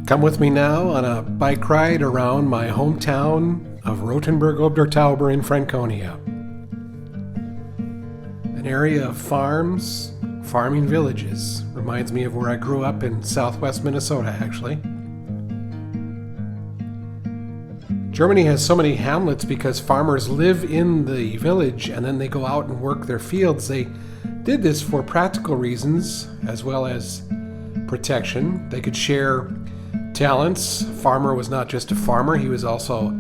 Come with me now on a bike ride around my hometown of Rothenburg ob der Tauber in Franconia. An area of farms, farming villages. Reminds me of where I grew up in southwest Minnesota, actually. Germany has so many hamlets because farmers live in the village and then they go out and work their fields. They did this for practical reasons as well as protection. They could share talents. Farmer was not just a farmer, he was also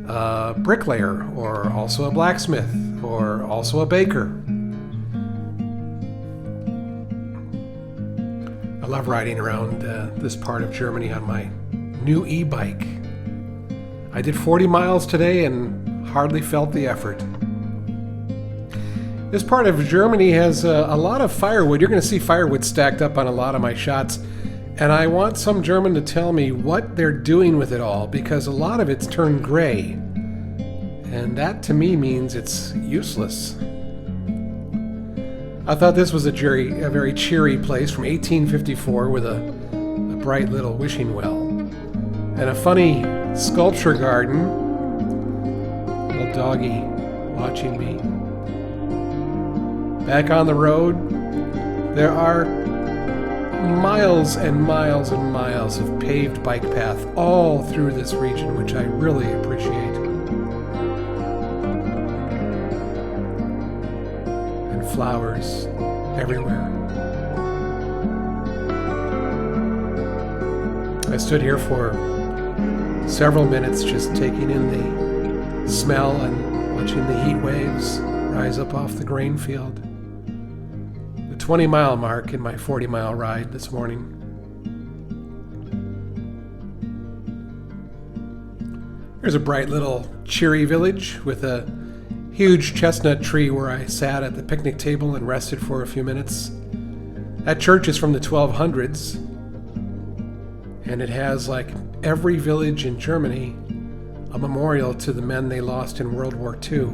a bricklayer, or also a blacksmith, or also a baker. I love riding around this part of Germany on my new e-bike. I did 40 miles today and hardly felt the effort. This part of Germany has a lot of firewood. You're going to see firewood stacked up on a lot of my shots. And I want some German to tell me what they're doing with it all, because a lot of it's turned gray. And that to me means it's useless. I thought this was a very cheery place from 1854 with a bright little wishing well. And a funny sculpture garden. Little doggy watching me. Back on the road, there are miles and miles and miles of paved bike path all through this region, which I really appreciate. And flowers everywhere. I stood here for several minutes just taking in the smell and watching the heat waves rise up off the grain field. 20-mile mark in my 40-mile ride this morning. There's a bright little cheery village with a huge chestnut tree where I sat at the picnic table and rested for a few minutes. That church is from the 1200s, and it has, like every village in Germany, a memorial to the men they lost in World War II.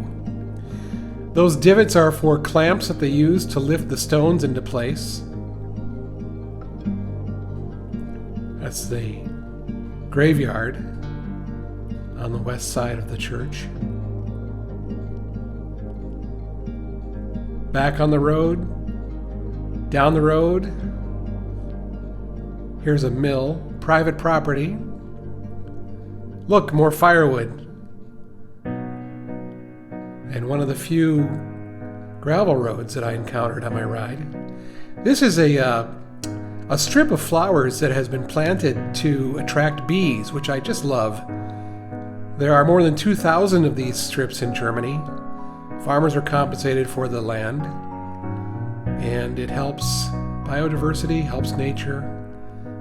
Those divots are for clamps that they use to lift the stones into place. That's the graveyard on the west side of the church. Back on the road, down the road, here's a mill, private property. Look, more firewood. And one of the few gravel roads that I encountered on my ride. This is a strip of flowers that has been planted to attract bees, which I just love. There are more than 2,000 of these strips in Germany. Farmers are compensated for the land, and it helps biodiversity, helps nature.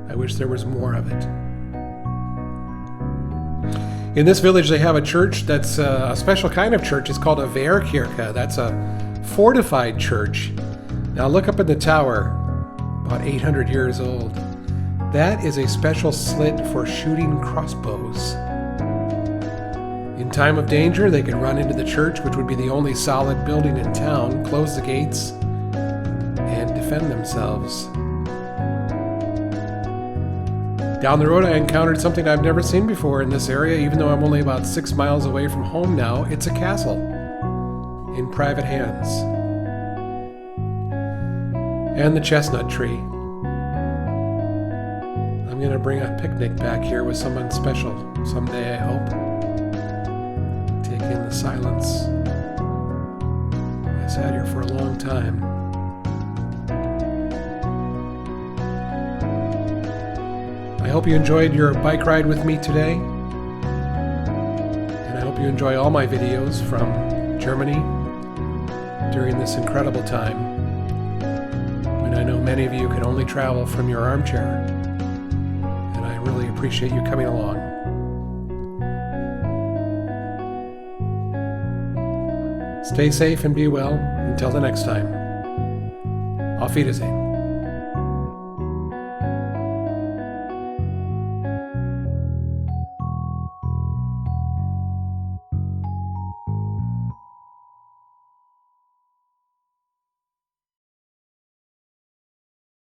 I wish there was more of it. In this village, they have a church that's a special kind of church. It's called a Wehrkirche. That's a fortified church. Now look up in the tower, about 800 years old. That is a special slit for shooting crossbows. In time of danger, they could run into the church, which would be the only solid building in town, close the gates, and defend themselves. Down the road, I encountered something I've never seen before in this area, even though I'm only about 6 miles away from home now. It's a castle in private hands. And the chestnut tree. I'm going to bring a picnic back here with someone special someday, I hope. Take in the silence. I sat here for a long time. I hope you enjoyed your bike ride with me today, and I hope you enjoy all my videos from Germany during this incredible time when I know many of you can only travel from your armchair, and I really appreciate you coming along. Stay safe and be well until the next time. Auf Wiedersehen.